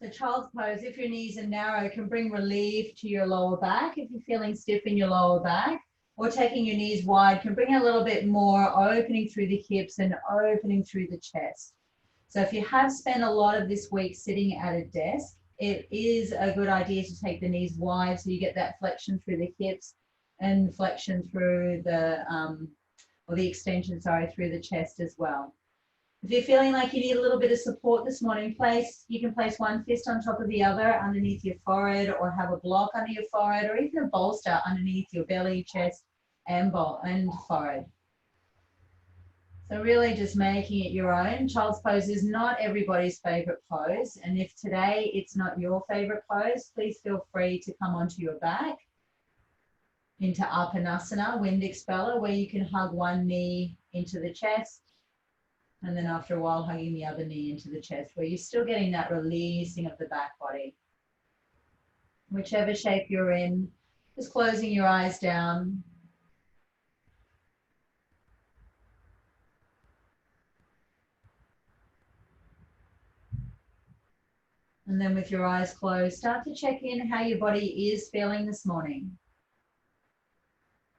So child's pose, if your knees are narrow, can bring relief to your lower back. If you're feeling stiff in your lower back, or taking your knees wide can bring a little bit more opening through the hips and opening through the chest. So if you have spent a lot of this week sitting at a desk, it is a good idea to take the knees wide so you get that flexion through the hips and flexion through the, or the extension, sorry, through the chest as well. If you're feeling like you need a little bit of support this morning, you can place one fist on top of the other underneath your forehead, or have a block under your forehead, or even a bolster underneath your belly, chest, and forehead. So really just making it your own. Child's pose is not everybody's favorite pose. And if today it's not your favorite pose, please feel free to come onto your back into Apanasana, wind expeller, where you can hug one knee into the chest. And then after a while, hugging the other knee into the chest, where you're still getting that releasing of the back body. Whichever shape you're in, just closing your eyes down. And then with your eyes closed, start to check in how your body is feeling this morning.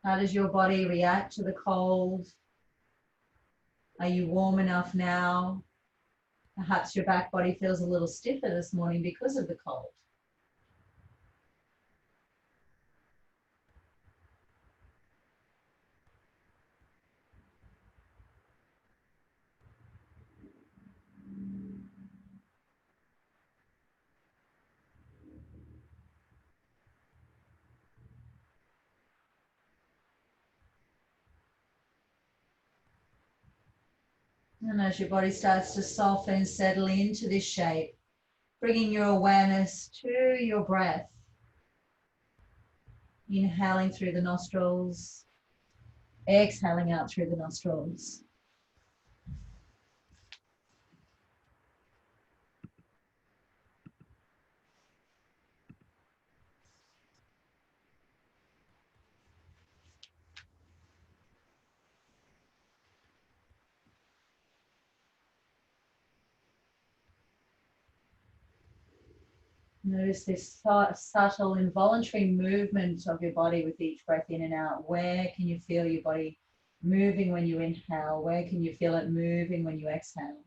How does your body react to the cold? Are you warm enough now? Perhaps your back body feels a little stiffer this morning because of the cold. And as your body starts to soften, settle into this shape, bringing your awareness to your breath. Inhaling through the nostrils, exhaling out through the nostrils. Notice this subtle involuntary movement of your body with each breath in and out. Where can you feel your body moving when you inhale? Where can you feel it moving when you exhale?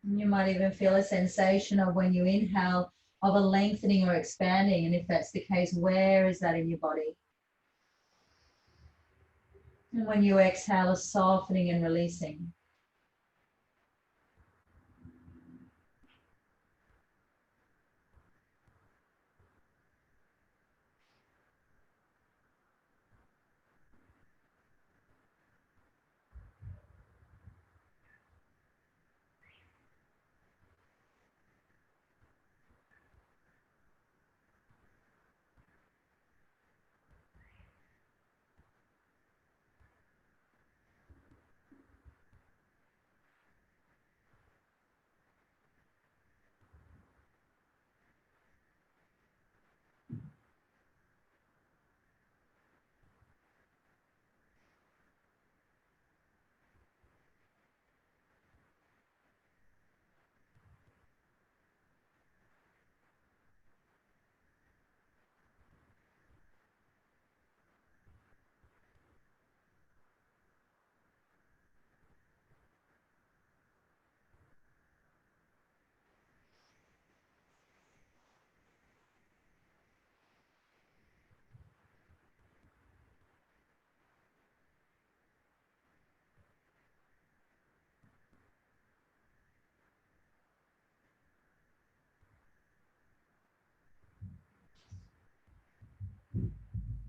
And you might even feel a sensation of, when you inhale, of a lengthening or expanding. And if that's the case, where is that in your body? And when you exhale, a softening and releasing.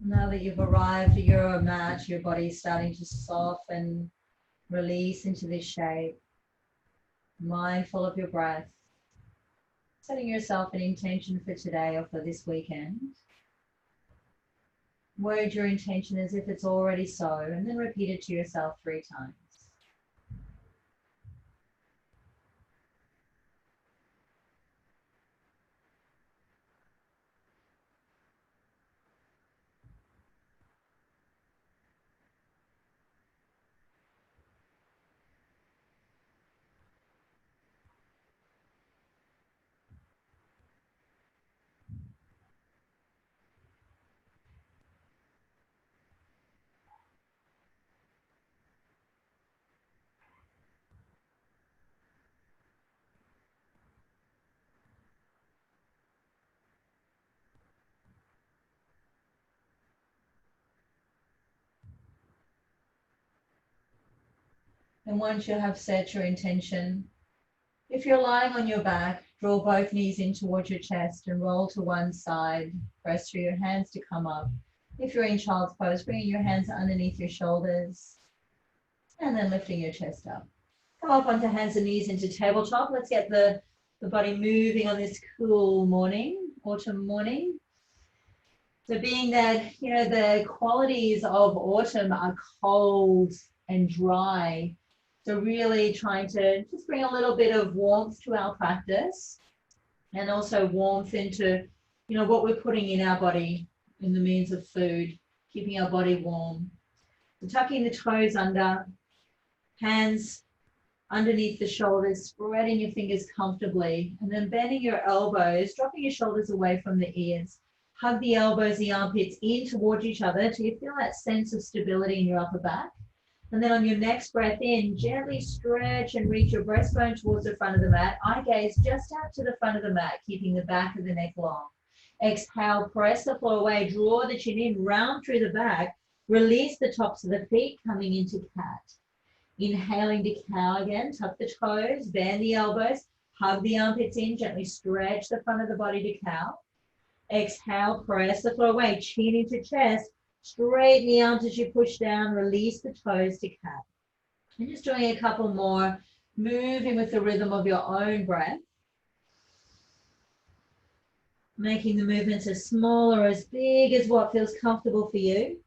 Now that you've arrived at your mat, your body's starting to soften, release into this shape. Mindful of your breath. Setting yourself an intention for today or for this weekend. Word your intention as if it's already so, and then repeat it to yourself 3 times. And once you have set your intention, if you're lying on your back, draw both knees in towards your chest and roll to one side. Press through your hands to come up. If you're in child's pose, bringing your hands underneath your shoulders and then lifting your chest up. Come up onto hands and knees into tabletop. Let's get the body moving on this cool morning, autumn morning. So being that, you know, the qualities of autumn are cold and dry, so really trying to just bring a little bit of warmth to our practice and also warmth into, you know, what we're putting in our body in the means of food, keeping our body warm. So tucking the toes under, hands underneath the shoulders, spreading your fingers comfortably, and then bending your elbows, dropping your shoulders away from the ears. Hug the elbows, the armpits in towards each other till you feel that sense of stability in your upper back. And then on your next breath in, gently stretch and reach your breastbone towards the front of the mat. Eye gaze just out to the front of the mat, keeping the back of the neck long. Exhale, press the floor away, draw the chin in, round through the back, release the tops of the feet, coming into cat. Inhaling to cow again, tuck the toes, bend the elbows, hug the armpits in, gently stretch the front of the body to cow. Exhale, press the floor away, chin into chest, straighten the arms as you push down, release the toes to cat. And just doing a couple more, moving with the rhythm of your own breath. Making the movements as small or as big as what feels comfortable for you.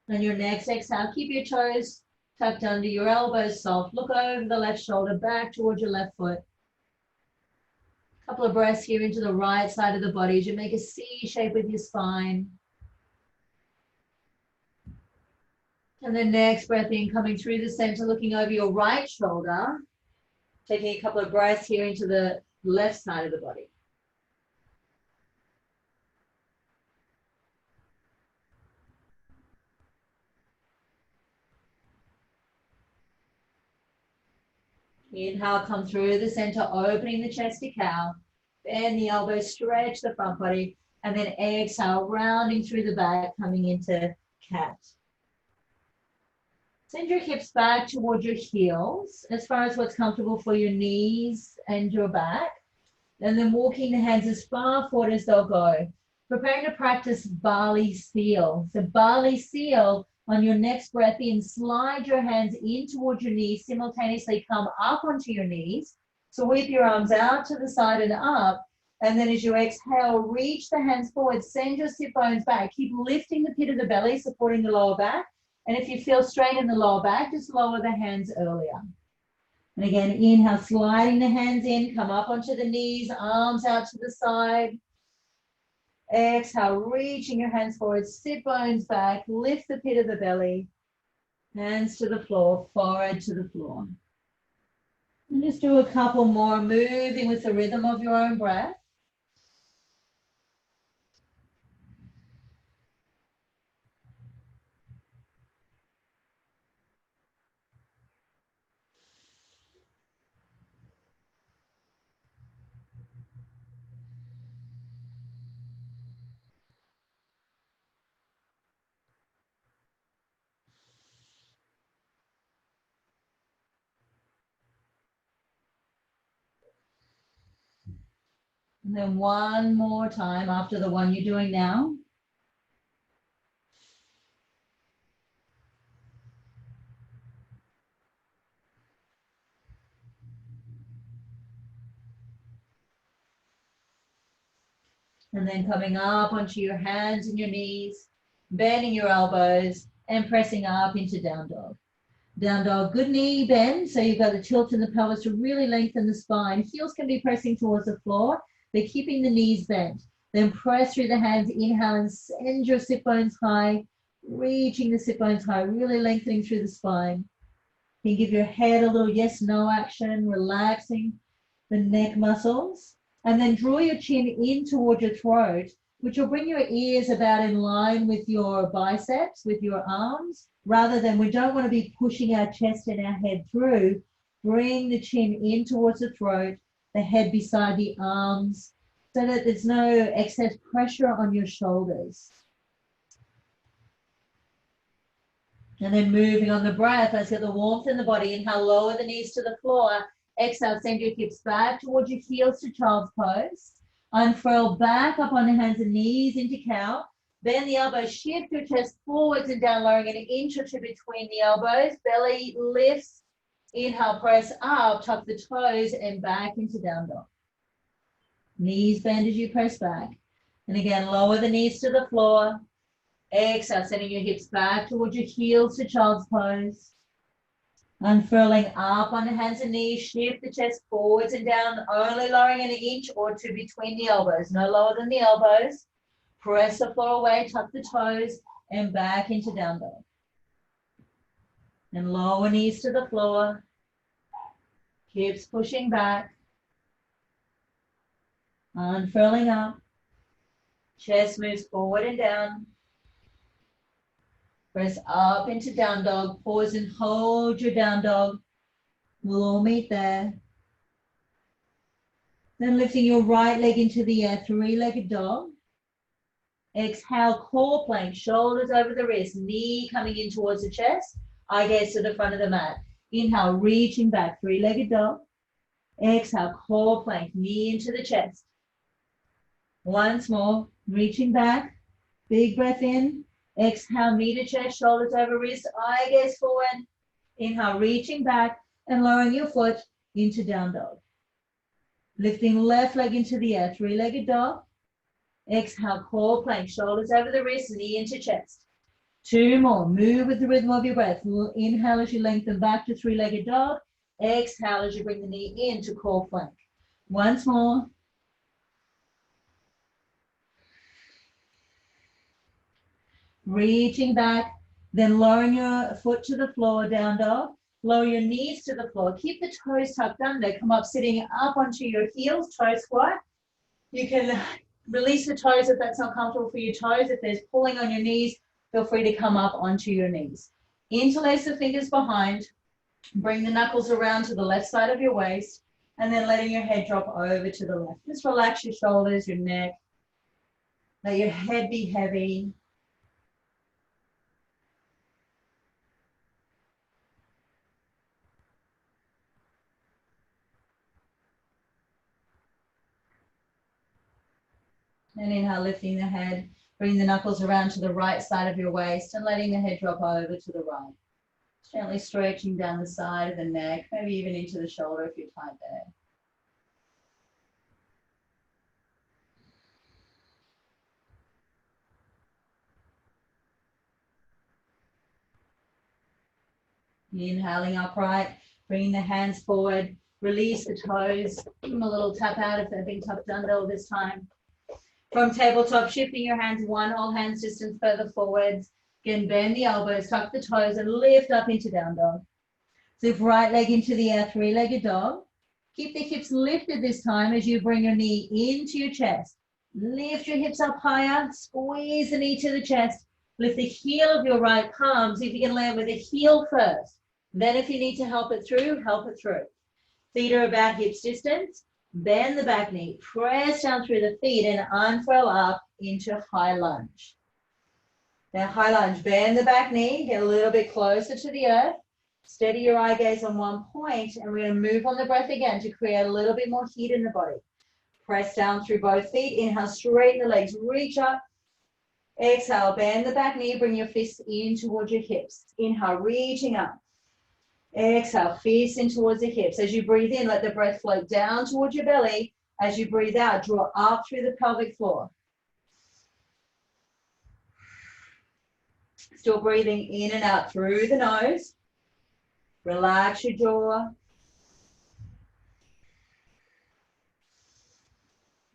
On your next exhale, keep your toes tucked under, your elbows soft. Look over the left shoulder, back towards your left foot. A couple of breaths here into the right side of the body as you make a C shape with your spine. And the next breath in, coming through the center, looking over your right shoulder. Taking a couple of breaths here into the left side of the body. Inhale, come through the center, opening the chest to cow. Bend the elbows, stretch the front body. And then exhale, rounding through the back, coming into cat. Send your hips back towards your heels, as far as what's comfortable for your knees and your back. And then walking the hands as far forward as they'll go. Preparing to practice Bali Seal. So Bali Seal, on your next breath in, slide your hands in towards your knees, simultaneously come up onto your knees. Sweep your arms out to the side and up. And then as you exhale, reach the hands forward, send your sit bones back. Keep lifting the pit of the belly, supporting the lower back. And if you feel strain in the lower back, just lower the hands earlier. And again, inhale, sliding the hands in, come up onto the knees, arms out to the side. Exhale, reaching your hands forward, sit bones back, lift the pit of the belly, hands to the floor, forehead to the floor. And just do a couple more, moving with the rhythm of your own breath. And then one more time after the one you're doing now. And then coming up onto your hands and your knees, bending your elbows and pressing up into down dog. Down dog, good knee bend. So you've got the tilt in the pelvis to really lengthen the spine. Heels can be pressing towards the floor. They're keeping the knees bent. Then press through the hands, inhale and send your sit bones high, reaching the sit bones high, really lengthening through the spine. You can give your head a little yes, no action, relaxing the neck muscles. And then draw your chin in towards your throat. which will bring your ears about in line with your biceps, with your arms, rather than we don't want to be pushing our chest and our head through. Bring the chin in towards the throat, the head beside the arms, so that there's no excess pressure on your shoulders. And then moving on the breath, let's get the warmth in the body. Inhale, lower the knees to the floor. Exhale, send your hips back towards your heels to child's pose. Unfurl back up on the hands and knees into cow. Bend the elbows, shift your chest forwards and down, lowering an inch or two between the elbows. Belly lifts. Inhale, press up, tuck the toes and back into down dog. Knees bend as you press back. And again, lower the knees to the floor. Exhale, sending your hips back towards your heels to child's pose. Unfurling up on the hands and knees, shift the chest forwards and down, only lowering an inch or two between the elbows, no lower than the elbows. Press the floor away, tuck the toes, and back into down dog. And lower knees to the floor, hips pushing back. Unfurling up, chest moves forward and down. Press up into down dog. Pause and hold your down dog. We'll all meet there. Then lifting your right leg into the air, three-legged dog. Exhale, core plank, shoulders over the wrist, knee coming in towards the chest, eye gaze to the front of the mat. Inhale, reaching back, three-legged dog. Exhale, core plank, knee into the chest. Once more, reaching back, big breath in. Exhale, knee to chest, shoulders over wrist, eye gaze forward. Inhale, reaching back and lowering your foot into down dog. Lifting left leg into the air, three-legged dog. Exhale, core plank, shoulders over the wrist, knee into chest. Two more. Move with the rhythm of your breath. Inhale as you lengthen back to three-legged dog. Exhale as you bring the knee into core plank. Once more. Reaching back, then lowering your foot to the floor, down dog. Lower your knees to the floor. Keep the toes tucked under. Come up, sitting up onto your heels, toe squat. You can release the toes if that's not comfortable for your toes. If there's pulling on your knees, feel free to come up onto your knees. Interlace the fingers behind. Bring the knuckles around to the left side of your waist, and then letting your head drop over to the left. Just relax your shoulders, your neck. Let your head be heavy. And inhale, lifting the head. Bring the knuckles around to the right side of your waist and letting the head drop over to the right. Gently stretching down the side of the neck, maybe even into the shoulder if you're tight there. Inhaling upright, bringing the hands forward, release the toes, give them a little tap out if they've been tucked under all this time. From tabletop, shifting your hands one whole hand's distance further forwards. Again, bend the elbows, tuck the toes, and lift up into down dog. Lift right leg into the air, three-legged dog. Keep the hips lifted this time as you bring your knee into your chest. Lift your hips up higher, squeeze the knee to the chest. Lift the heel of your right palm. See if you can land with the heel first. Then if you need to help it through, help it through. Feet are about hips distance. Bend the back knee, press down through the feet and unfurl up into high lunge. Now high lunge, bend the back knee, get a little bit closer to the earth. Steady your eye gaze on one point, and we're going to move on the breath again to create a little bit more heat in the body. Press down through both feet. Inhale, straighten the legs, reach up. Exhale, bend the back knee, bring your fists in towards your hips. Inhale, reaching up. Exhale, fists in towards the hips. As you breathe in, let the breath flow down towards your belly. As you breathe out, draw up through the pelvic floor. Still breathing in and out through the nose. Relax your jaw.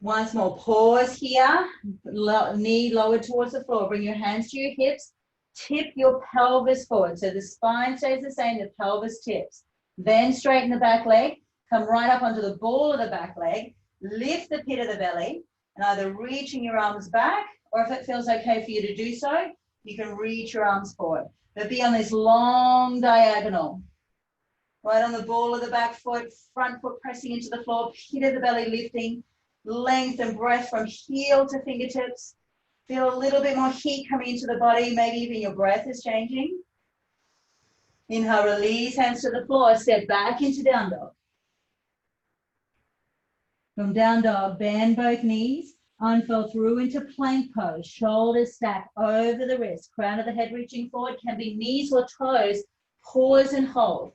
Once more, pause here. Knee lowered towards the floor. Bring your hands to your hips. Tip your pelvis forward. So the spine stays the same, the pelvis tips. Then straighten the back leg. Come right up onto the ball of the back leg. Lift the pit of the belly. And either reaching your arms back, or if it feels okay for you to do so, you can reach your arms forward. But be on this long diagonal. Right on the ball of the back foot, front foot pressing into the floor, pit of the belly lifting, length and breath from heel to fingertips. Feel a little bit more heat coming into the body, maybe even your breath is changing. Inhale, release, hands to the floor, step back into down dog. From down dog, bend both knees, unfurl through into plank pose, shoulders stack over the wrist, crown of the head reaching forward, can be knees or toes, pause and hold.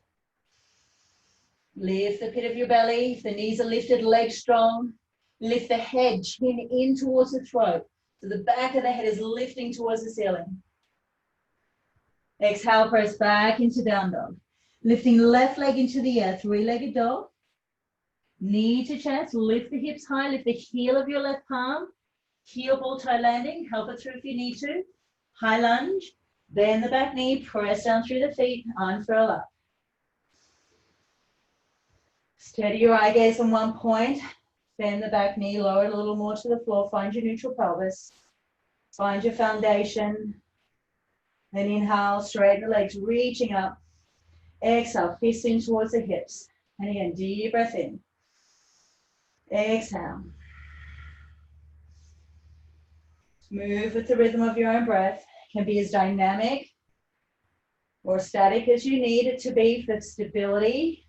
Lift the pit of your belly, if the knees are lifted, legs strong. Lift the head, chin in towards the throat, so the back of the head is lifting towards the ceiling. Exhale, press back into down dog. Lifting left leg into the air, three-legged dog. Knee to chest, lift the hips high, lift the heel of your left palm. Heel ball toe landing, help it through if you need to. High lunge, bend the back knee, press down through the feet, unfurl up. Steady your eye gaze on one point. Bend the back knee, lower it a little more to the floor, find your neutral pelvis. Find your foundation. Then inhale, straighten the legs, reaching up. Exhale, fisting towards the hips. And again, deep breath in. Exhale. Move with the rhythm of your own breath. It can be as dynamic or static as you need it to be for stability.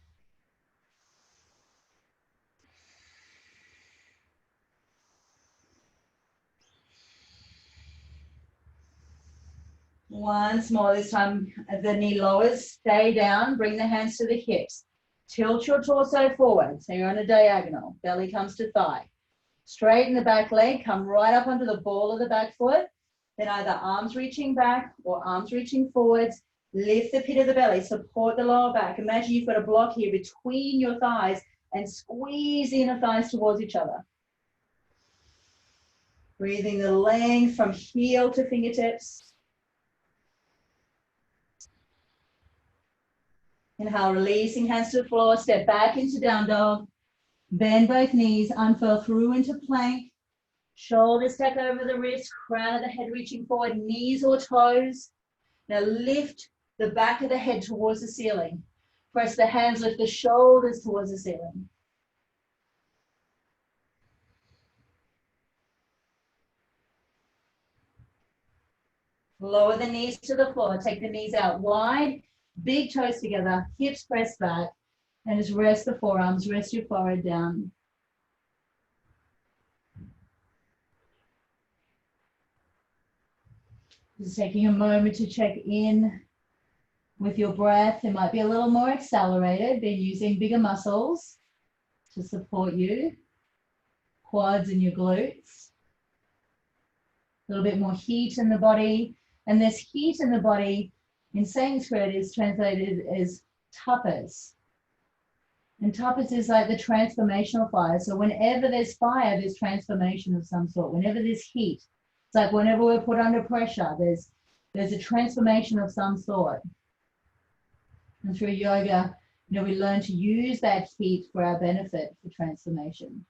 Once more, this time the knee lowers, stay down, bring the hands to the hips. Tilt your torso forward, so you're on a diagonal. Belly comes to thigh. Straighten the back leg, come right up onto the ball of the back foot. Then either arms reaching back or arms reaching forwards. Lift the pit of the belly, support the lower back. Imagine you've got a block here between your thighs and squeeze the inner thighs towards each other. Breathing the length from heel to fingertips. Inhale, releasing hands to the floor, step back into down dog. Bend both knees, unfurl through into plank. Shoulders stack over the wrist, crown of the head reaching forward, knees or toes. Now lift the back of the head towards the ceiling. Press the hands, lift the shoulders towards the ceiling. Lower the knees to the floor, take the knees out wide. Big toes together, hips pressed back, and just rest the forearms, rest your forehead down. Just taking a moment to check in with your breath. It might be a little more accelerated, then using bigger muscles to support you, quads and your glutes. A little bit more heat in the body, and this heat in the body in Sanskrit is translated as tapas. And tapas is like the transformational fire. So whenever there's fire, there's transformation of some sort. Whenever there's heat, it's like whenever we're put under pressure, there's a transformation of some sort. And through yoga, we learn to use that heat for our benefit for transformation.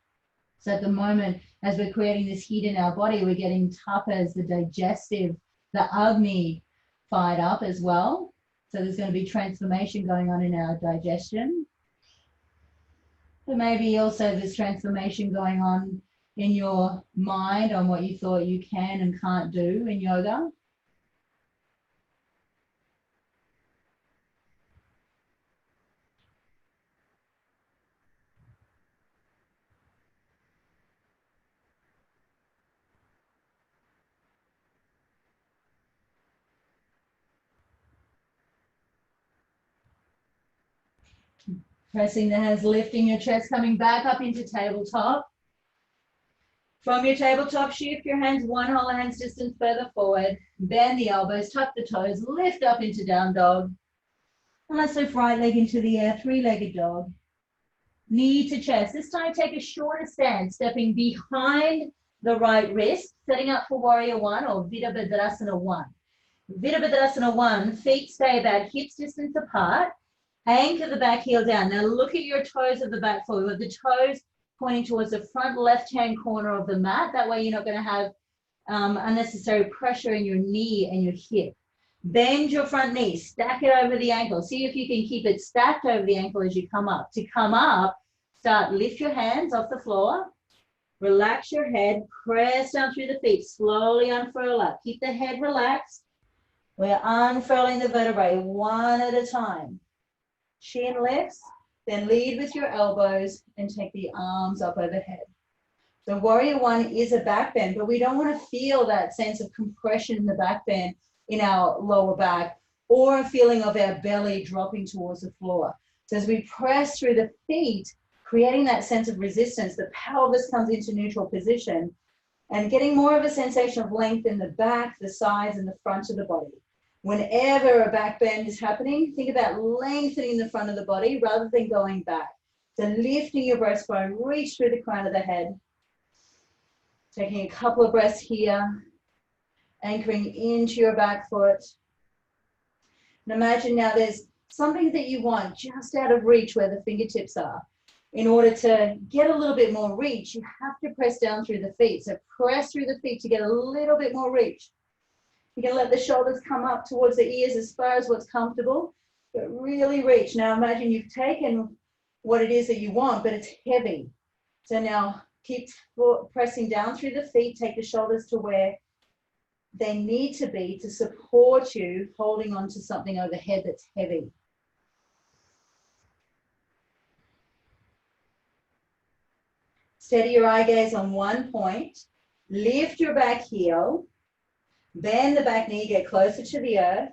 So at the moment, as we're creating this heat in our body, we're getting tapas, the digestive, the agni, fired up as well. So there's going to be transformation going on in our digestion. But maybe also there's transformation going on in your mind on what you thought you can and can't do in yoga. Pressing the hands, lifting your chest, coming back up into tabletop. From your tabletop, shift your hands one whole hand's distance further forward. Bend the elbows, tuck the toes, lift up into down dog. And let's lift right leg into the air, three-legged dog. Knee to chest. This time take a shorter stance, stepping behind the right wrist, setting up for warrior one or Virabhadrasana 1. Virabhadrasana 1, feet stay about hips distance apart. Anchor the back heel down. Now look at your toes of the back foot. With the toes pointing towards the front left-hand corner of the mat. That way you're not going to have unnecessary pressure in your knee and your hip. Bend your front knee, stack it over the ankle. See if you can keep it stacked over the ankle as you come up. To come up, lift your hands off the floor. Relax your head, press down through the feet, slowly unfurl up. Keep the head relaxed. We're unfurling the vertebrae one at a time. Chin lifts, then lead with your elbows and take the arms up overhead. So warrior one is a back bend, but we don't want to feel that sense of compression in the back bend in our lower back or a feeling of our belly dropping towards the floor. So as we press through the feet, creating that sense of resistance, the pelvis comes into neutral position and getting more of a sensation of length in the back, the sides, and the front of the body. Whenever a back bend is happening, think about lengthening the front of the body rather than going back. So lifting your breastbone, reach through the crown of the head. Taking a couple of breaths here, anchoring into your back foot. And imagine now there's something that you want just out of reach where the fingertips are. In order to get a little bit more reach, you have to press down through the feet. So press through the feet to get a little bit more reach. You can let the shoulders come up towards the ears as far as what's comfortable, but really reach. Now imagine you've taken what it is that you want, but it's heavy. So now keep pressing down through the feet, take the shoulders to where they need to be to support you, holding on to something overhead that's heavy. Steady your eye gaze on one point. Lift your back heel. Bend the back knee, get closer to the earth.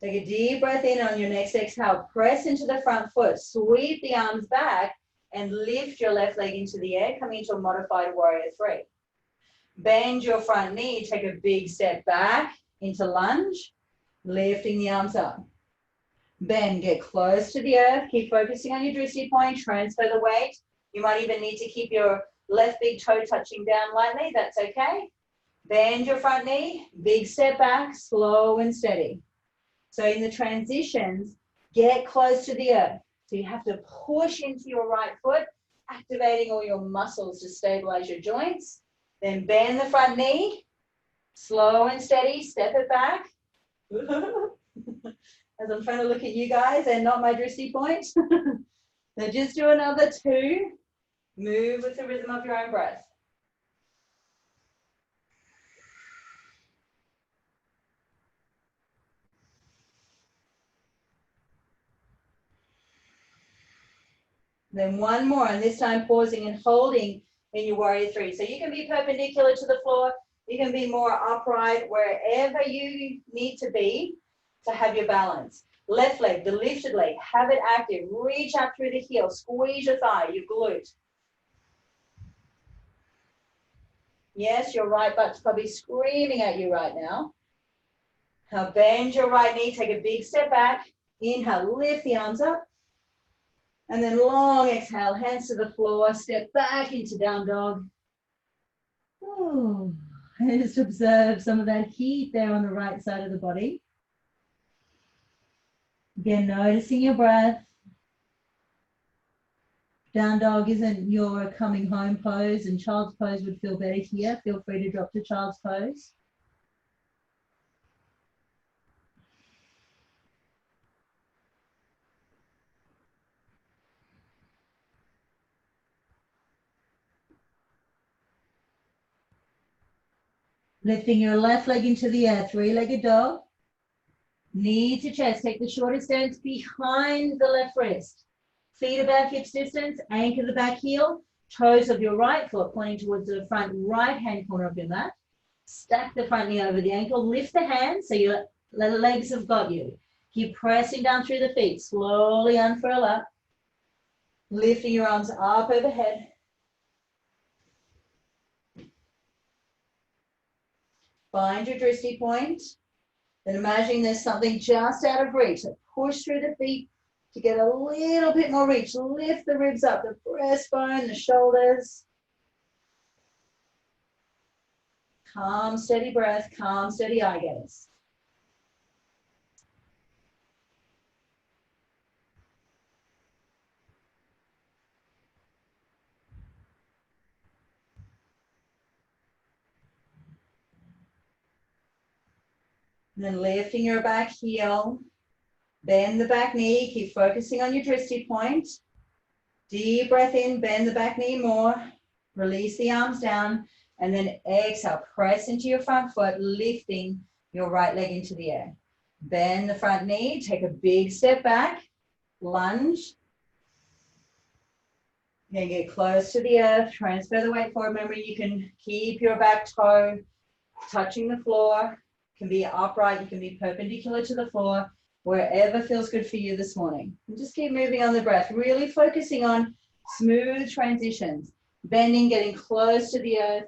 Take a deep breath in on your next exhale. Press into the front foot. Sweep the arms back and lift your left leg into the air, coming into a modified warrior three. Bend your front knee. Take a big step back into lunge, lifting the arms up. Bend, get close to the earth. Keep focusing on your drishti point. Transfer the weight. You might even need to keep your left big toe touching down lightly. That's okay. Bend your front knee, big step back, slow and steady. So in the transitions, get close to the earth. So you have to push into your right foot, activating all your muscles to stabilize your joints. Then bend the front knee, slow and steady, step it back. As I'm trying to look at you guys and not my drishti point. So just do another two. Move with the rhythm of your own breath. Then one more, and this time pausing and holding in your warrior three. So you can be perpendicular to the floor, you can be more upright, wherever you need to be to have your balance. Left leg, the lifted leg, have it active. Reach up through the heel, squeeze your thigh, your glute. Yes, your right butt's probably screaming at you right now. Now bend your right knee, take a big step back. Inhale, lift the arms up. And then long exhale, hands to the floor, step back into down dog. Oh, and just observe some of that heat there on the right side of the body. Again, noticing your breath. Down dog isn't your coming home pose, and child's pose would feel better here. Feel free to drop to child's pose. Lifting your left leg into the air, three-legged dog. Knee to chest, take the shortest stance behind the left wrist. Feet about hips distance, anchor the back heel, toes of your right foot pointing towards the front right-hand corner of your mat. Stack the front knee over the ankle, lift the hands so your legs have got you. Keep pressing down through the feet, slowly unfurl up. Lifting your arms up overhead. Find your drishti point. Then imagine there's something just out of reach. So push through the feet to get a little bit more reach. Lift the ribs up, the breastbone, the shoulders. Calm, steady breath, calm, steady eye gaze. And then lifting your back heel. Bend the back knee. Keep focusing on your dristy point. Deep breath in. Bend the back knee more. Release the arms down. And then exhale. Press into your front foot, lifting your right leg into the air. Bend the front knee. Take a big step back. Lunge. You're going to get close to the earth. Transfer the weight forward. Remember, you can keep your back toe touching the floor. It can be upright. You can be perpendicular to the floor. Wherever feels good for you this morning. And just keep moving on the breath. Really focusing on smooth transitions. Bending, getting close to the earth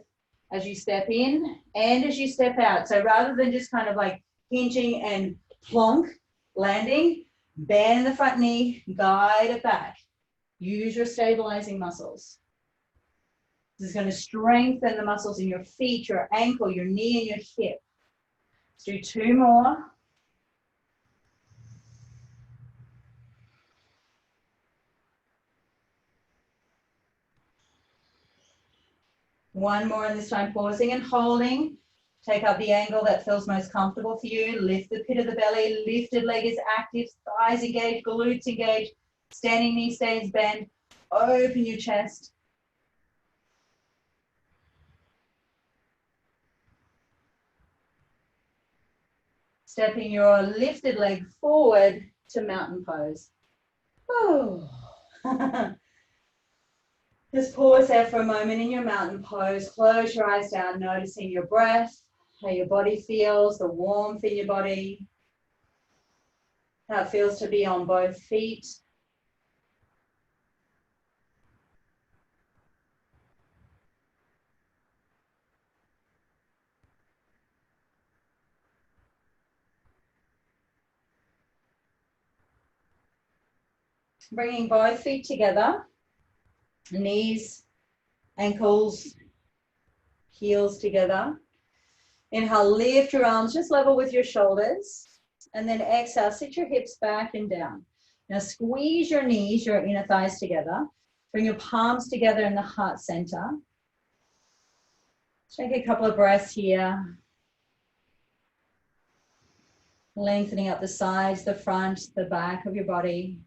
as you step in and as you step out. So rather than just kind of like hinging and plonk, landing, bend the front knee, guide it back. Use your stabilizing muscles. This is going to strengthen the muscles in your feet, your ankle, your knee, and your hip. Let's do 2 more. One more, and this time pausing and holding. Take up the angle that feels most comfortable for you. Lift the pit of the belly. Lifted leg is active. Thighs engaged, glutes engaged. Standing knee stays bent. Open your chest. Stepping your lifted leg forward to mountain pose. Oh. Just pause there for a moment in your mountain pose. Close your eyes down, noticing your breath, how your body feels, the warmth in your body, how it feels to be on both feet. Bringing both feet together, knees, ankles, heels together. Inhale, lift your arms just level with your shoulders. And then exhale, sit your hips back and down. Now squeeze your knees, your inner thighs together. Bring your palms together in the heart center. Take a couple of breaths here. Lengthening up the sides, the front, the back of your body.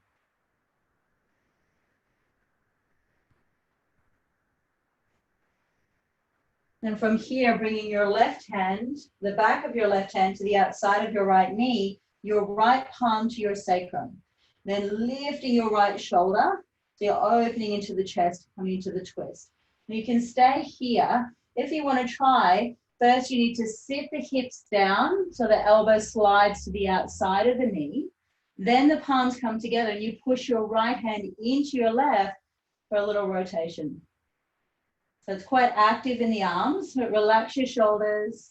And from here, bringing your left hand, the back of your left hand to the outside of your right knee, your right palm to your sacrum. Then lifting your right shoulder, so you're opening into the chest, coming into the twist. And you can stay here. If you want to try, first you need to sit the hips down so the elbow slides to the outside of the knee. Then the palms come together and you push your right hand into your left for a little rotation. So it's quite active in the arms, but relax your shoulders.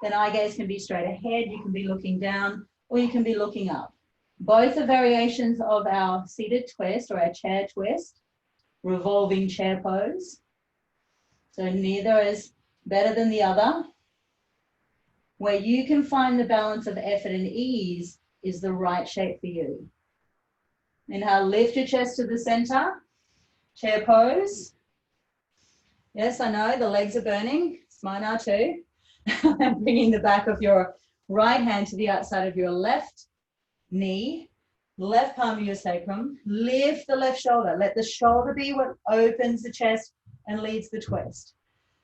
Then eye gaze can be straight ahead. You can be looking down or you can be looking up. Both are variations of our seated twist or our chair twist, revolving chair pose. So neither is better than the other. Where you can find the balance of effort and ease is the right shape for you. Inhale, lift your chest to the center, chair pose. Yes, I know, the legs are burning. Mine are too. Bringing the back of your right hand to the outside of your left knee, left palm of your sacrum. Lift the left shoulder. Let the shoulder be what opens the chest and leads the twist.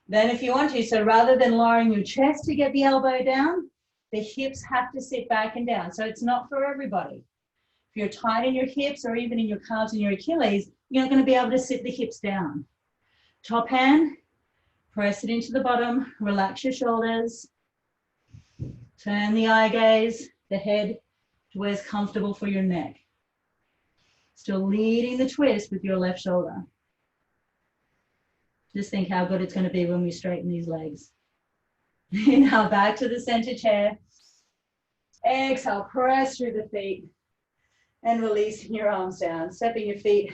Then if you want to, so rather than lowering your chest to get the elbow down, the hips have to sit back and down. So it's not for everybody. If you're tight in your hips or even in your calves and your Achilles, you're not going to be able to sit the hips down. Top hand, press it into the bottom, relax your shoulders, turn the eye gaze, the head to where's comfortable for your neck. Still leading the twist with your left shoulder. Just think how good it's going to be when we straighten these legs. Inhale, back to the center chair. Exhale, press through the feet and releasing your arms down, stepping your feet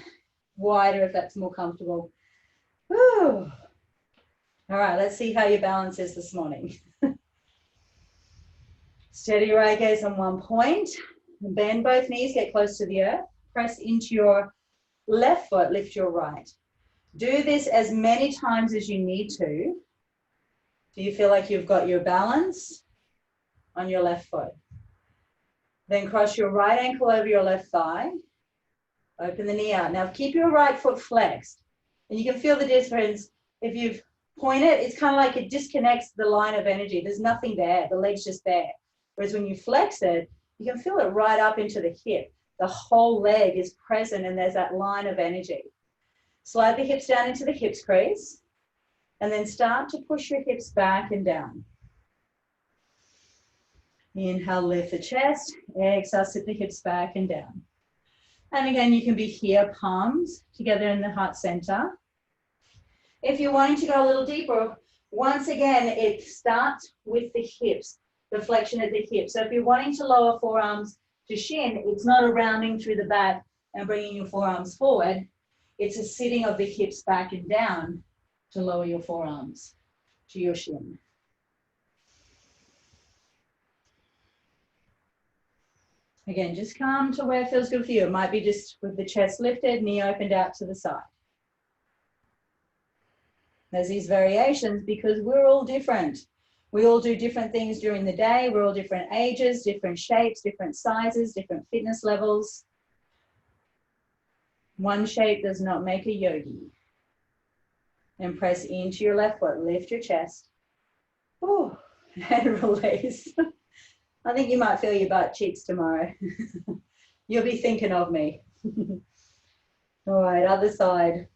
wider if that's more comfortable. Whew. All right, let's see how your balance is this morning. Steady your eye gaze on one point. Bend both knees, get close to the earth. Press into your left foot, lift your right. Do this as many times as you need to. Do you feel like you've got your balance? on your left foot. Then cross your right ankle over your left thigh. Open the knee out. Now keep your right foot flexed. And you can feel the difference. If you point it, it's kind of like it disconnects the line of energy. There's nothing there. The leg's just there. Whereas when you flex it, you can feel it right up into the hip. The whole leg is present and there's that line of energy. Slide the hips down into the hips crease. And then start to push your hips back and down. Inhale, lift the chest. Exhale, sit the hips back and down. And again, you can be here, palms together in the heart center. If you're wanting to go a little deeper, once again, it starts with the hips, the flexion of the hips. So if you're wanting to lower forearms to shin, it's not a rounding through the back and bringing your forearms forward. It's a sitting of the hips back and down to lower your forearms to your shin. Again, just come to where it feels good for you. It might be just with the chest lifted, knee opened out to the side. There's these variations because we're all different. We all do different things during the day. We're all different ages, different shapes, different sizes, different fitness levels. One shape does not make a yogi. And press into your left foot. Lift your chest. Ooh, and release. I think you might feel your butt cheeks tomorrow. You'll be thinking of me. All right, other side.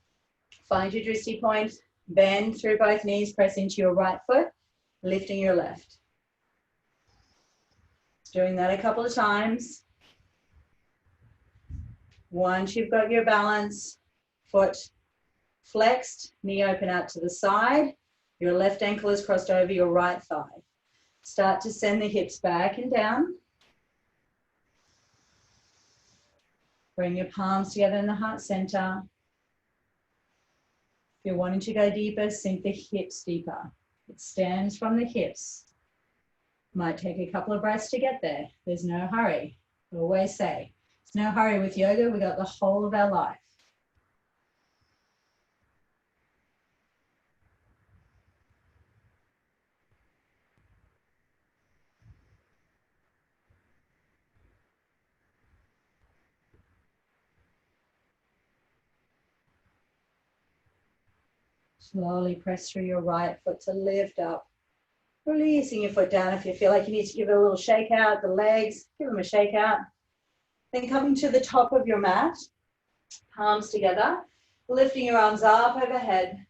Find your drishti point. Bend through both knees. Press into your right foot. Lifting your left. Doing that a couple of times. Once you've got your balance, foot flexed, knee open out to the side. Your left ankle is crossed over your right thigh. Start to send the hips back and down. Bring your palms together in the heart center. If you're wanting to go deeper, sink the hips deeper. It stands from the hips. Might take a couple of breaths to get there. There's no hurry. I always say, there's no hurry with yoga. We got the whole of our life. Slowly press through your right foot to lift up. Releasing your foot down. If you feel like you need to give it a little shake out, the legs, give them a shake out. Then coming to the top of your mat, palms together, lifting your arms up overhead,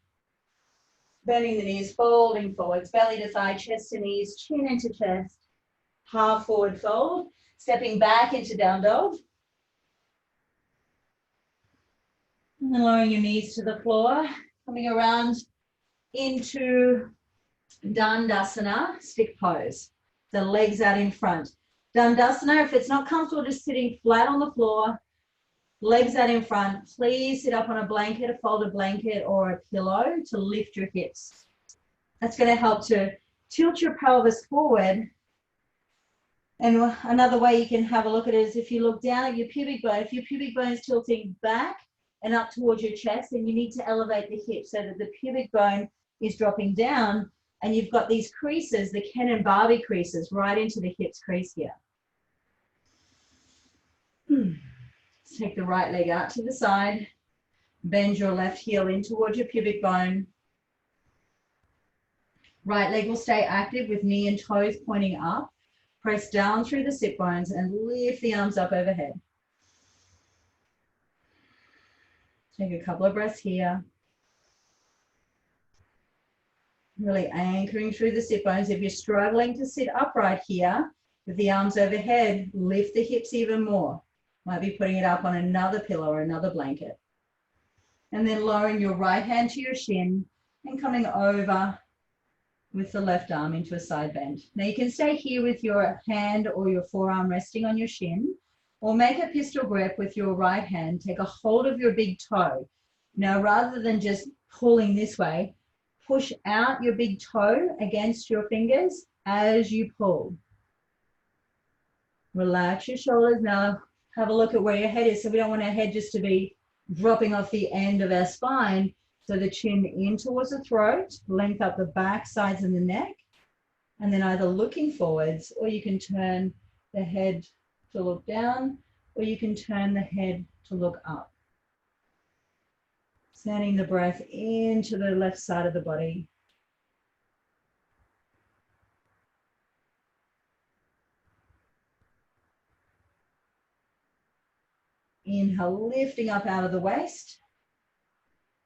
bending the knees, folding forwards, belly to thigh, chest to knees, chin into chest, half forward fold, stepping back into down dog. And then lowering your knees to the floor, coming around into Dandasana, stick pose. The legs out in front. Dandasana, if it's not comfortable, just sitting flat on the floor, legs out in front. Please sit up on a blanket, a folded blanket, or a pillow to lift your hips. That's going to help to tilt your pelvis forward. And another way you can have a look at it is if you look down at your pubic bone, if your pubic bone is tilting back and up towards your chest, then you need to elevate the hips so that the pubic bone is dropping down and you've got these creases, the Ken and Barbie creases, right into the hips crease here. Let's take the right leg out to the side. Bend your left heel in towards your pubic bone. Right leg will stay active with knee and toes pointing up. Press down through the sit bones and lift the arms up overhead. Take a couple of breaths here. Really anchoring through the sit bones. If you're struggling to sit upright here, with the arms overhead, lift the hips even more. Might be putting it up on another pillow or another blanket. And then lowering your right hand to your shin and coming over with the left arm into a side bend. Now you can stay here with your hand or your forearm resting on your shin, or make a pistol grip with your right hand. Take a hold of your big toe. Now rather than just pulling this way, push out your big toe against your fingers as you pull. Relax your shoulders. Now have a look at where your head is. So we don't want our head just to be dropping off the end of our spine. So the chin in towards the throat, length up the back, sides and the neck. And then either looking forwards, or you can turn the head to look down, or you can turn the head to look up. Sending the breath into the left side of the body. Inhale, lifting up out of the waist,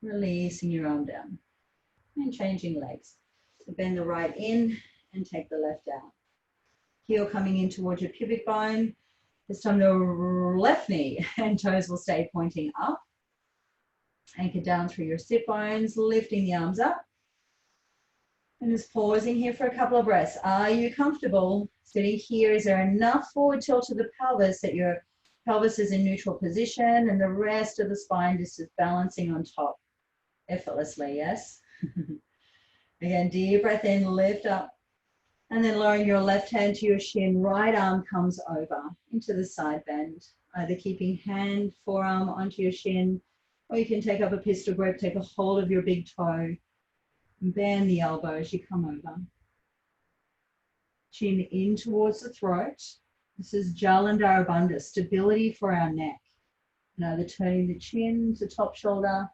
releasing your arm down, and changing legs. So bend the right in and take the left out. Heel coming in towards your pubic bone. This time the left knee and toes will stay pointing up. Anchor down through your sit bones, lifting the arms up. And just pausing here for a couple of breaths. Are you comfortable sitting here? Is there enough forward tilt to the pelvis that your pelvis is in neutral position and the rest of the spine just is balancing on top effortlessly, yes? Again, deep breath in, lift up. And then lowering your left hand to your shin, right arm comes over into the side bend. Either keeping hand, forearm onto your shin, or you can take up a pistol grip, take a hold of your big toe, and bend the elbow as you come over. Chin in towards the throat. This is Jalandhara Bandha, stability for our neck. And either turning the chin to top shoulder,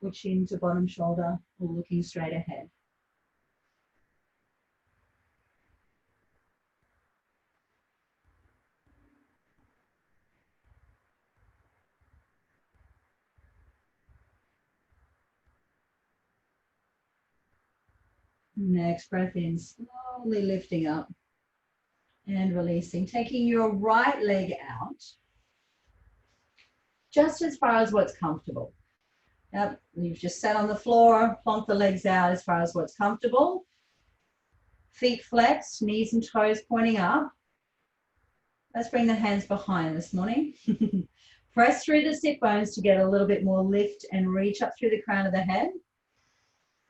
or chin to bottom shoulder, or looking straight ahead. Next breath in, slowly lifting up and releasing. Taking your right leg out, just as far as what's comfortable. Yep, you've just sat on the floor, plonk the legs out as far as what's comfortable. Feet flexed, knees and toes pointing up. Let's bring the hands behind this morning. Press through the sit bones to get a little bit more lift and reach up through the crown of the head.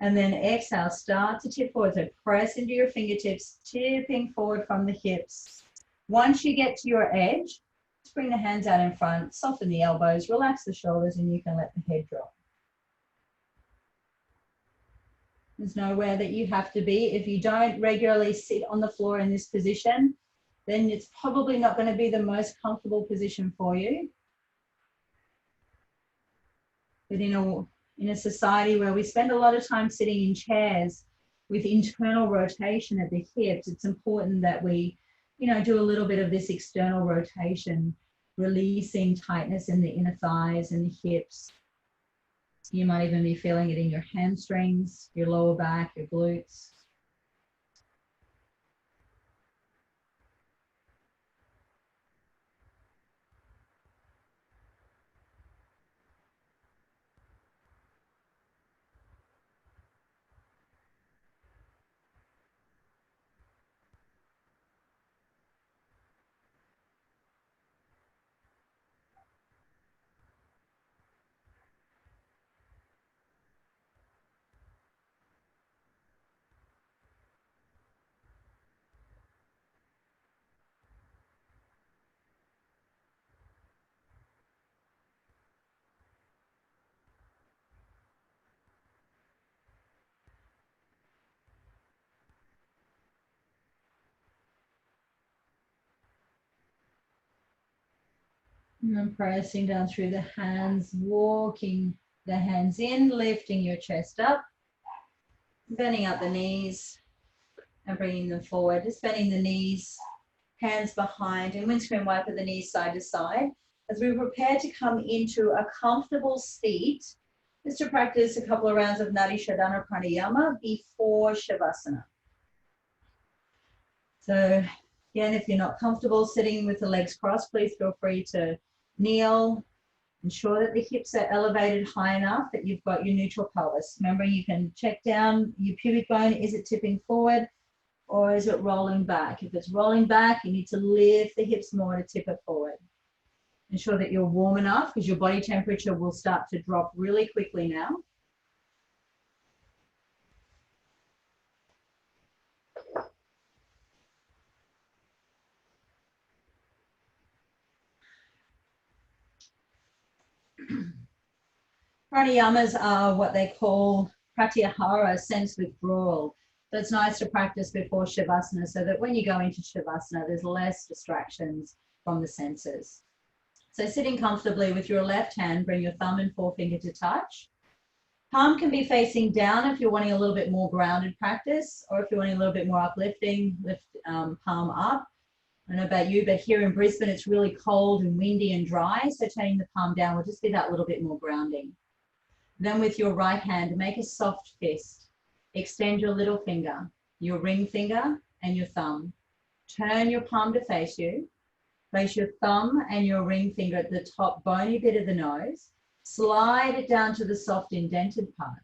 And then exhale, start to tip forward. So press into your fingertips, tipping forward from the hips. Once you get to your edge, just bring the hands out in front, soften the elbows, relax the shoulders, and you can let the head drop. There's nowhere that you have to be. If you don't regularly sit on the floor in this position, then it's probably not going to be the most comfortable position for you. But in a society where we spend a lot of time sitting in chairs with internal rotation at the hips, it's important that we, do a little bit of this external rotation, releasing tightness in the inner thighs and the hips. You might even be feeling it in your hamstrings, your lower back, your glutes. And then pressing down through the hands, walking the hands in, lifting your chest up, bending up the knees and bringing them forward. Just bending the knees, hands behind, and windscreen wiper the knees side to side. As we prepare to come into a comfortable seat, just to practice a couple of rounds of Nadi, Shodhana, Pranayama before Shavasana. So again, if you're not comfortable sitting with the legs crossed, please feel free to kneel. Ensure that the hips are elevated high enough that you've got your neutral pelvis. Remember, you can check down your pubic bone. Is it tipping forward or is it rolling back? If it's rolling back, you need to lift the hips more to tip it forward. Ensure that you're warm enough because your body temperature will start to drop really quickly now. Pranayamas are what they call pratyahara, sense withdrawal. So it's nice to practice before Shavasana so that when you go into Shavasana, there's less distractions from the senses. So sitting comfortably with your left hand, bring your thumb and forefinger to touch. Palm can be facing down if you're wanting a little bit more grounded practice, or if you're wanting a little bit more uplifting, lift palm up. I don't know about you, but here in Brisbane, it's really cold and windy and dry. So turning the palm down will just be that little bit more grounding. Then with your right hand, make a soft fist. Extend your little finger, your ring finger and your thumb. Turn your palm to face you. Place your thumb and your ring finger at the top bony bit of the nose. Slide it down to the soft indented part.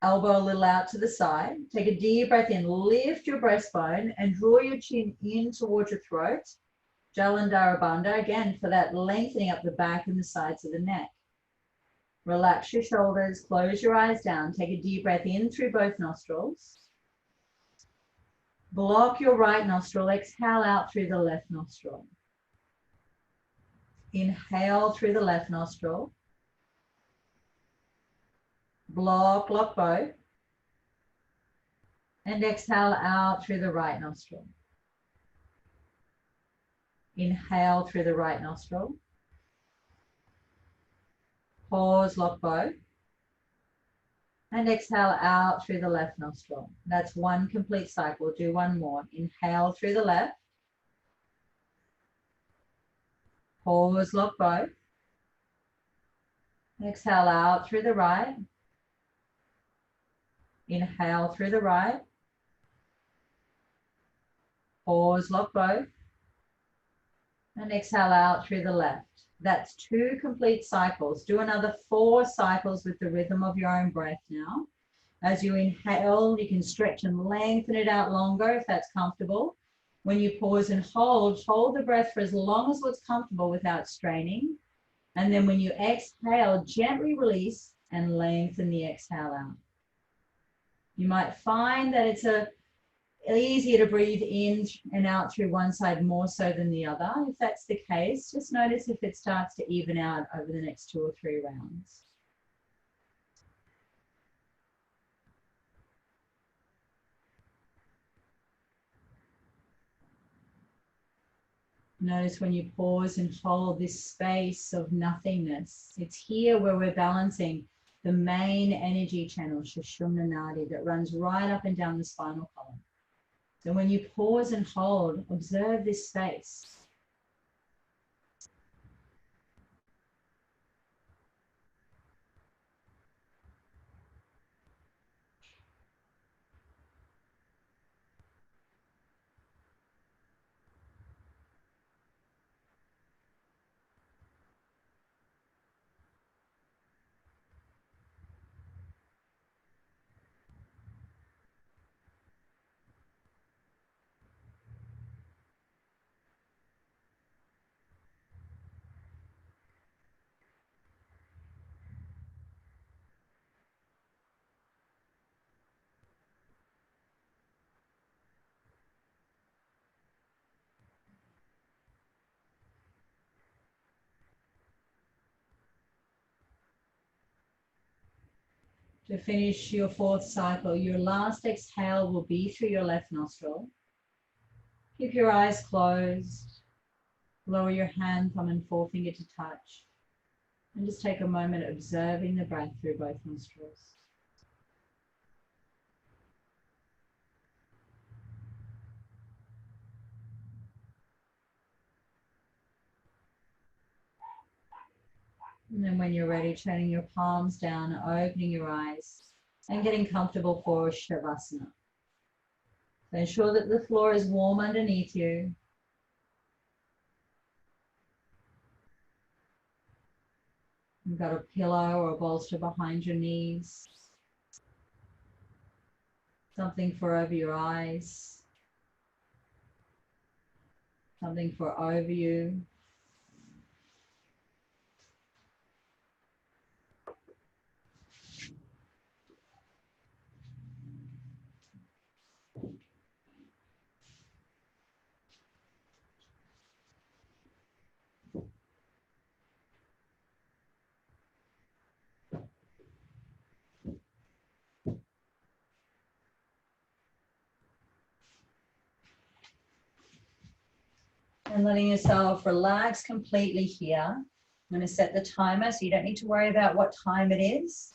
Elbow a little out to the side. Take a deep breath in. Lift your breastbone and draw your chin in towards your throat. Jalandhara Bandha, again, for that lengthening up the back and the sides of the neck. Relax your shoulders. Close your eyes down. Take a deep breath in through both nostrils. Block your right nostril. Exhale out through the left nostril. Inhale through the left nostril. Block both. And exhale out through the right nostril. Inhale through the right nostril. Pause, lock both. And exhale out through the left nostril. That's one complete cycle. Do one more. Inhale through the left. Pause, lock both. Exhale out through the right. Inhale through the right. Pause, lock both. And exhale out through the left. That's 2 complete cycles. Do another 4 cycles with the rhythm of your own breath now. As you inhale, you can stretch and lengthen it out longer if that's comfortable. When you pause and hold the breath for as long as what's comfortable without straining. And then when you exhale, gently release and lengthen the exhale out. You might find that it's easier to breathe in and out through one side more so than the other. If that's the case, just notice if it starts to even out over the next 2 or 3 rounds. Notice when you pause and hold this space of nothingness. It's here where we're balancing the main energy channel, Shodhana Nadi, that runs right up and down the spinal column. So when you pause and hold, observe this space. To finish your 4th cycle, your last exhale will be through your left nostril. Keep your eyes closed. Lower your hand, thumb and forefinger to touch. And just take a moment observing the breath through both nostrils. And then when you're ready, turning your palms down, opening your eyes, and getting comfortable for Shavasana. So ensure that the floor is warm underneath you. You've got a pillow or a bolster behind your knees. Something for over your eyes. Something for over you. And letting yourself relax completely here. I'm going to set the timer so you don't need to worry about what time it is.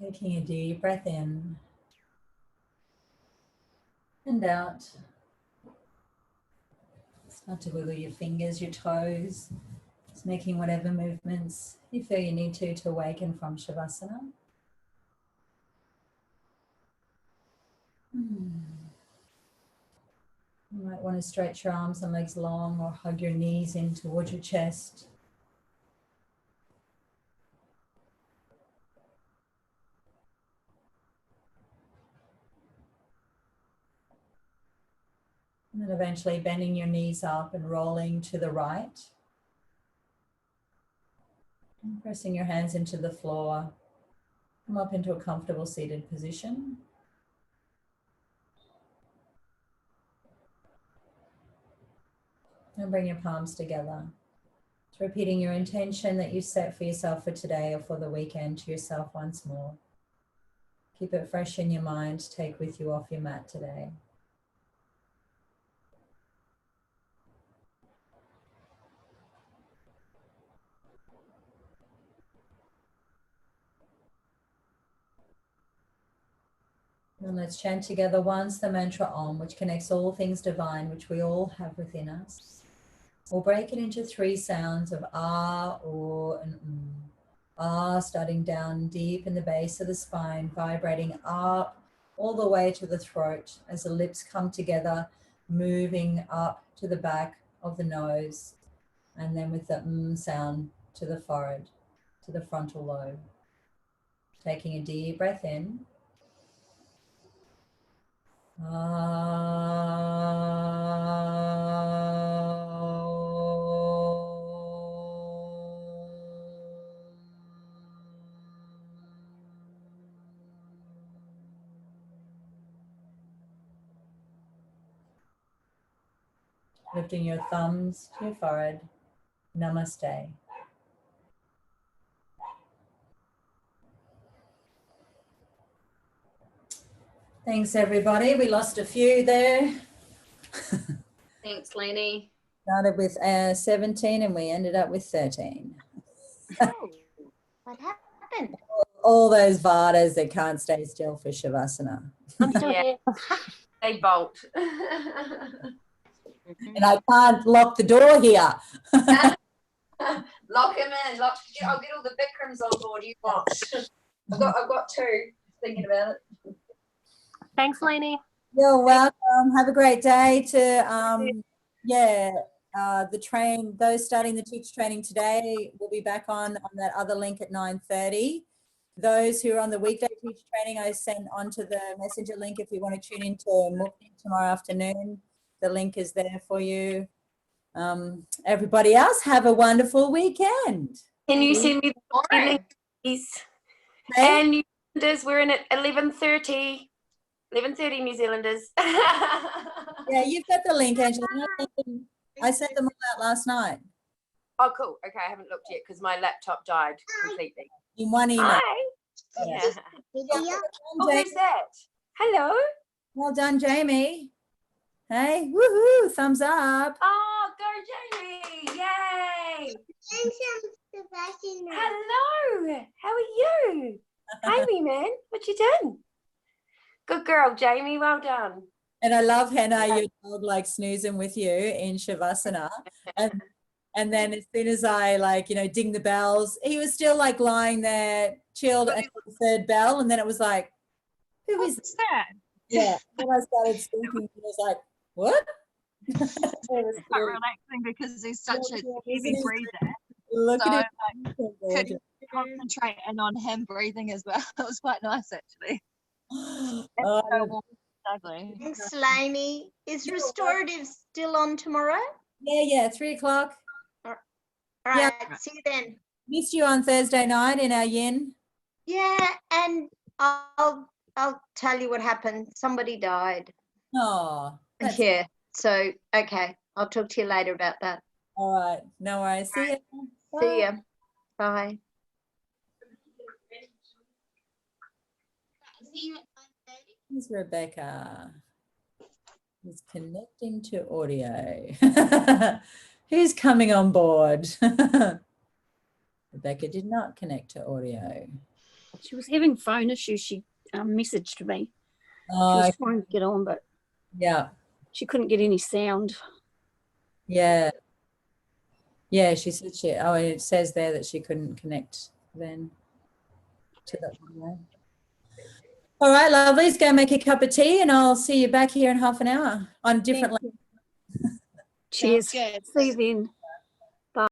Taking a deep breath in and out. Start to wiggle your fingers, your toes, just making whatever movements you feel you need to awaken from Shavasana. You might want to stretch your arms and legs long or hug your knees in towards your chest. And then eventually bending your knees up and rolling to the right. And pressing your hands into the floor. Come up into a comfortable seated position. And bring your palms together. Just repeating your intention that you set for yourself for today or for the weekend to yourself once more. Keep it fresh in your mind to take with you off your mat today. And let's chant together once the mantra Om, which connects all things divine, which we all have within us. We'll break it into 3 sounds of Ah, O, and Ah, starting down deep in the base of the spine, vibrating up all the way to the throat as the lips come together, moving up to the back of the nose, and then with the sound to the forehead, to the frontal lobe. Taking a deep breath in. Lifting your thumbs to your forehead. Namaste. Thanks, everybody. We lost a few there. Thanks, Lenny. Started with 17 and we ended up with 13. Oh, what happened? All those Vadas that can't stay still for Shavasana. I'm still here. They bolt. And I can't lock the door here. Lock him in. I'll get all the Bikrams on board. You watch. I've got 2. Thinking about it. Thanks, Lainey. You're welcome. Have a great day to the train. Those starting the teacher training today will be back on that other link at 9:30. Those who are on the weekday teacher training, I sent onto the messenger link if you want to tune into Mukti tomorrow afternoon. The link is there for you. Everybody else, have a wonderful weekend. Can you send me the link, please? Okay. And New Zealanders, we're in at 11:30. 11:30 New Zealanders. Yeah, you've got the link, Angela. I sent them all out last night. Oh, cool. Okay, I haven't looked yet because my laptop died completely. In one email. Hi. Yeah. Oh, who's that? Hello. Well done, Jamie. Hey, woohoo, thumbs up. Oh, go Jamie. Yay. Hello. How are you? Hi, me man. What you doing? Good girl, Jamie. Well done. And I love, Hannah, your dog like snoozing with you in Shavasana. And then as soon as I ding the bells, he was still like lying there, chilled until the 3rd bell. And then it was like, who is that? Yeah. Then I started speaking. He was like, what? It was quite relaxing because he's such a heavy breather. Look So at I could concentrate in on him breathing as well. It was quite nice actually. Oh, Ugly. Thanks, Lainey. Is restorative still on tomorrow? yeah, 3 o'clock. All right, see you then. Missed you on Thursday night in our yin. Yeah, and I'll tell you what happened. Somebody died. Oh, Yeah. So okay, I'll talk to you later about that. all right. No worries. See you. See ya. Bye. Here's Rebecca. He's connecting to audio. Who's coming on board? Rebecca did not connect to audio. She was having phone issues. She messaged me. She Oh, was trying to get on, but yeah. she couldn't get any sound. Yeah. Yeah, she said it says there that she couldn't connect then to that video. All right, lovelies, go make a cup of tea and I'll see you back here in half an hour on different. Cheers. Good. See you then.